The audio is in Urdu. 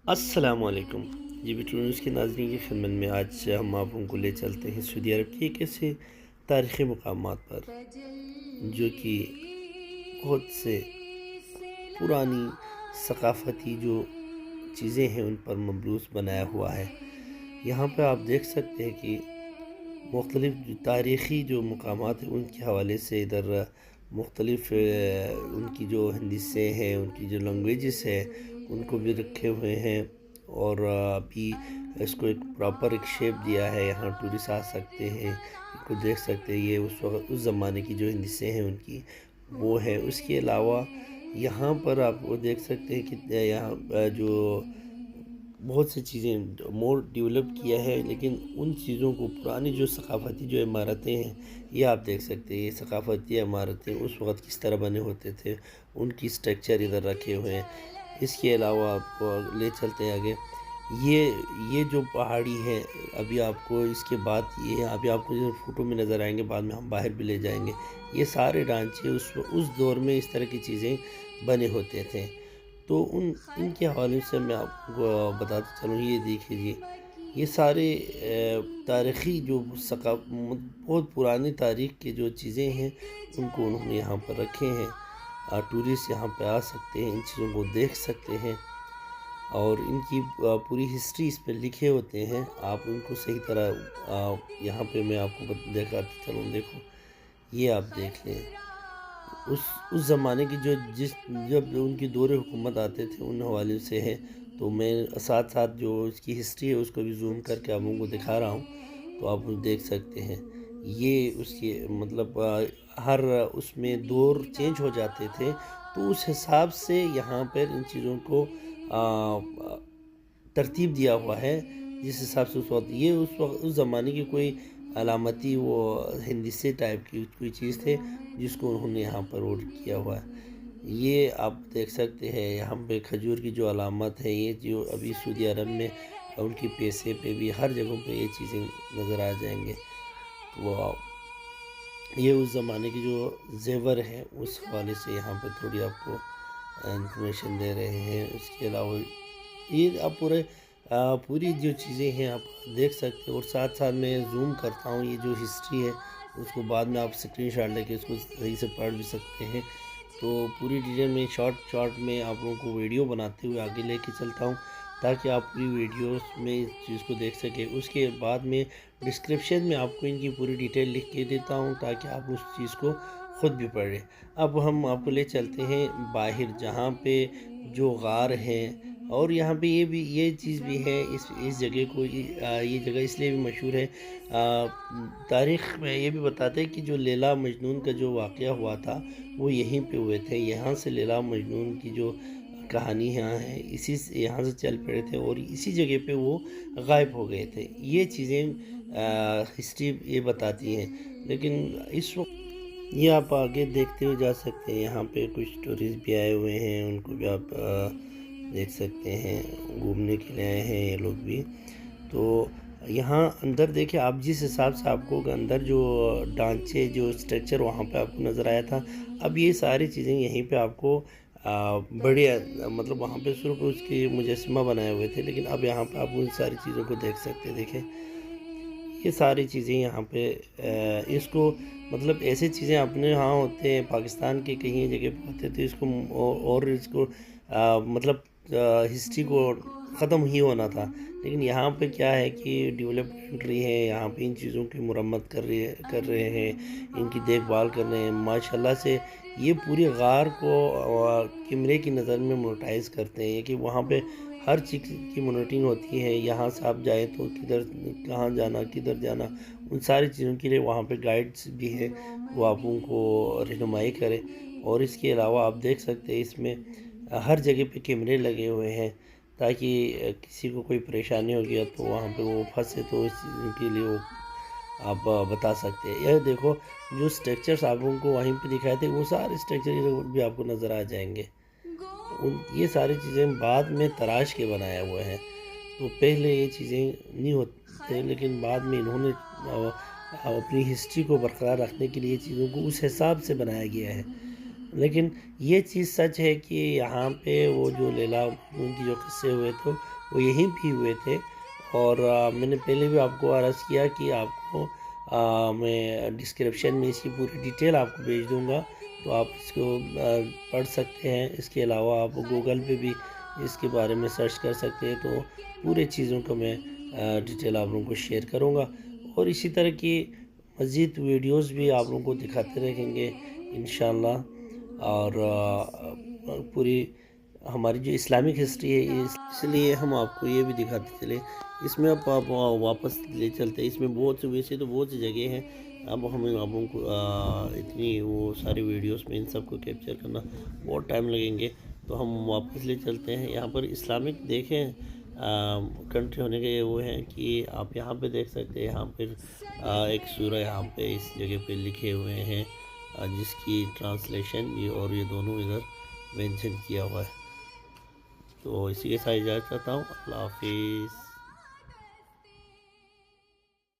السلام علیکم جی بیٹو نیوز کے ناظرین کی خدمت میں آج ہم آپ کو لے چلتے ہیں سعودی عرب کے ایک ایسے تاریخی مقامات پر جو کہ بہت سے پرانی ثقافتی جو چیزیں ہیں ان پر مبنی بنایا ہوا ہے۔ یہاں پہ آپ دیکھ سکتے ہیں کہ مختلف تاریخی جو مقامات ہیں ان کے حوالے سے ادھر مختلف ان کی جو ہندسیں ہیں، ان کی جو لینگویجز ہے ان کو بھی رکھے ہوئے ہیں، اور ابھی اس کو ایک پراپر ایک شیپ دیا ہے۔ یہاں ٹورسٹ آ سکتے ہیں، ان کو دیکھ سکتے ہیں۔ یہ اس وقت اس زمانے کی جو ہندسیں ہیں ان کی وہ ہے۔ اس کے علاوہ یہاں پر آپ وہ دیکھ سکتے ہیں کہ یہاں جو بہت سی چیزیں مور ڈیولپ کیا ہے، لیکن ان چیزوں کو پرانی جو ثقافتی جو عمارتیں ہیں یہ آپ دیکھ سکتے ہیں۔ یہ ثقافتی عمارتیں اس وقت کس طرح بنے ہوتے تھے، ان کی سٹرکچر ادھر رکھے ہوئے ہیں۔ اس کے علاوہ آپ کو لے چلتے ہیں آگے۔ یہ جو پہاڑی ہے، ابھی آپ کو اس کے بعد یہ ابھی آپ کو جو فوٹو میں نظر آئیں گے، بعد میں ہم باہر بھی لے جائیں گے۔ یہ سارے ڈھانچے اس دور میں اس طرح کی چیزیں بنے ہوتے تھے۔ تو ان کے حوالے سے میں آپ کو بتاتا چلوں۔ یہ دیکھیے، یہ سارے تاریخی جو بہت پرانی تاریخ کی جو چیزیں ہیں ان کو انہوں نے یہاں پر رکھے ہیں۔ ٹورسٹ یہاں پہ آ سکتے ہیں، ان چیزوں کو دیکھ سکتے ہیں، اور ان کی پوری ہسٹری اس پہ لکھے ہوتے ہیں۔ آپ ان کو صحیح طرح یہاں پہ میں آپ کو دکھاتا چلوں۔ دیکھو، یہ آپ دیکھ لیں اس زمانے کی جب ان کی دور حکومت آتے تھے ان حوالے سے ہے۔ تو میں ساتھ ساتھ جو اس کی ہسٹری ہے اس کو بھی زوم کر کے آپ لوگوں کو دکھا رہا ہوں، تو آپ دیکھ سکتے ہیں۔ یہ اس کی مطلب ہر اس میں دور چینج ہو جاتے تھے، تو اس حساب سے یہاں پر ان چیزوں کو ترتیب دیا ہوا ہے، جس حساب سے اس زمانے کی کوئی علامتی وہ ہندسے ٹائپ کی کوئی چیز تھے جس کو انہوں نے یہاں پر روڈ کیا ہوا ہے۔ یہ آپ دیکھ سکتے ہیں یہاں پہ کھجور کی جو علامت ہے، یہ جو ابھی سعودی عرب میں ان کی پیسے پہ بھی ہر جگہوں پہ یہ چیزیں نظر آ جائیں گے۔ وہ یہ اس زمانے کی جو زیور ہے اس حوالے سے یہاں پہ تھوڑی آپ کو انفارمیشن دے رہے ہیں۔ اس کے علاوہ یہ آپ پوری جو چیزیں ہیں آپ دیکھ سکتے ہیں، اور ساتھ ساتھ میں زوم کرتا ہوں۔ یہ جو ہسٹری ہے اس کو بعد میں آپ اسکرین شاٹ لے کے اس کو صحیح سے پڑھ بھی سکتے ہیں۔ تو پوری ڈیٹیل میں شارٹ میں آپ لوگوں کو ویڈیو بناتے ہوئے آگے لے کے چلتا ہوں، تاکہ آپ پوری ویڈیوز میں اس چیز کو دیکھ سکیں۔ اس کے بعد میں ڈسکرپشن میں آپ کو ان کی پوری ڈیٹیل لکھ کے دیتا ہوں، تاکہ آپ اس چیز کو خود بھی پڑھیں۔ اب ہم آپ کو لے چلتے ہیں باہر، جہاں پہ جو غار ہیں، اور یہاں پہ یہ چیز بھی ہے۔ اس جگہ کو یہ جگہ اس لیے بھی مشہور ہے، تاریخ میں یہ بھی بتاتے ہیں کہ جو لیلا مجنون کا جو واقعہ ہوا تھا وہ یہیں پہ ہوئے تھے۔ یہاں سے لیلا مجنون کی جو کہانی یہاں ہے، یہاں سے چل پڑے تھے، اور اسی جگہ پہ وہ غائب ہو گئے تھے۔ یہ چیزیں ہسٹری یہ بتاتی ہیں، لیکن اس وقت یہ آپ آگے دیکھتے ہوئے جا سکتے ہیں۔ یہاں پہ کچھ ٹورسٹ بھی آئے ہوئے ہیں، ان کو بھی آپ دیکھ سکتے ہیں، گھومنے کے لیے آئے ہیں یہ لوگ بھی۔ تو یہاں اندر دیکھیں آپ، جس حساب سے آپ کو اندر جو ڈھانچے جو سٹرکچر وہاں پہ آپ کو نظر آیا تھا، اب یہ ساری چیزیں یہیں پہ آپ کو بڑے مطلب وہاں پہ صرف اس کی مجسمہ بنائے ہوئے تھے، لیکن اب یہاں پہ آپ ان ساری چیزوں کو دیکھ سکتے ہیں۔ دیکھیں یہ ساری چیزیں یہاں پہ اس کو مطلب ایسی چیزیں اپنے ہاں ہوتے ہیں، پاکستان کے کہیں جگہ پہ ہوتے تھے، اس کو اور اس کو مطلب ہسٹری کو ختم ہی ہونا تھا۔ لیکن یہاں پہ کیا ہے کہ ڈیولپڈ کنٹری ہے، یہاں پہ ان چیزوں کی مرمت کر رہے ہیں، ان کی دیکھ بھال کر رہے ہیں ماشاءاللہ سے۔ یہ پوری غار کو کیمرے کی نظر میں مونیٹائز کرتے ہیں کہ وہاں پہ ہر چیز کی مانیٹرنگ ہوتی ہے۔ یہاں سے آپ جائیں تو کہاں جانا، کدھر جانا، ان ساری چیزوں کے لیے وہاں پہ گائیڈز بھی ہیں، وہ آپ ان کو رہنمائی کرے۔ اور اس کے علاوہ آپ دیکھ سکتے ہیں اس میں ہر جگہ پہ کیمرے لگے ہوئے ہیں، تاکہ کسی کو کوئی پریشانی ہو گیا تو وہاں پہ وہ پھنسے تو اس چیز کے لیے وہ آپ بتا سکتے ہیں۔ یہ دیکھو جو سٹرکچرز آپ لوگوں کو وہیں پہ دکھائے تھے، وہ سارے سٹرکچر بھی آپ کو نظر آ جائیں گے۔ یہ ساری چیزیں بعد میں تراش کے بنایا ہوا ہے، تو پہلے یہ چیزیں نہیں ہوتے، لیکن بعد میں انہوں نے اپنی ہسٹری کو برقرار رکھنے کے لیے چیزوں کو اس حساب سے بنایا گیا ہے۔ لیکن یہ چیز سچ ہے کہ یہاں پہ وہ جو لیلا ان کی جو قصے ہوئے تھے وہ یہیں بھی ہوئے تھے. اور میں نے پہلے بھی آپ کو عرض کیا کہ آپ کو میں ڈسکرپشن میں اس کی پوری ڈیٹیل آپ کو بھیج دوں گا, تو آپ اس کو پڑھ سکتے ہیں. اس کے علاوہ آپ گوگل پہ بھی اس کے بارے میں سرچ کر سکتے ہیں. تو پورے چیزوں کا میں ڈیٹیل آپ لوگوں کو شیئر کروں گا, اور اسی طرح کی مزید ویڈیوز بھی آپ لوگوں کو دکھاتے رہیں گے انشاءاللہ. اور پوری ہماری جو اسلامک ہسٹری ہے, اس لیے ہم آپ کو یہ بھی دکھاتے چلے. اس میں آپ واپس لے چلتے ہیں. اس میں بہت سے, ویسے تو بہت سی جگہ ہیں, اب ہمیں آپ لوگوں کو اتنی وہ ساری ویڈیوز میں ان سب کو کیپچر کرنا بہت ٹائم لگیں گے, تو ہم واپس لے چلتے ہیں. یہاں پر اسلامک دیکھیں کنٹری ہونے کے وہ ہیں کہ آپ یہاں پہ دیکھ سکتے ہیں. یہاں پھر ایک سورہ یہاں پہ اس جگہ پہ لکھے ہوئے ہیں, جس کی ٹرانسلیشن بھی اور یہ دونوں ادھر مینشن کیا ہوا ہے. تو اسی کے ساتھ اجازت چاہتا ہوں. اللہ حافظ.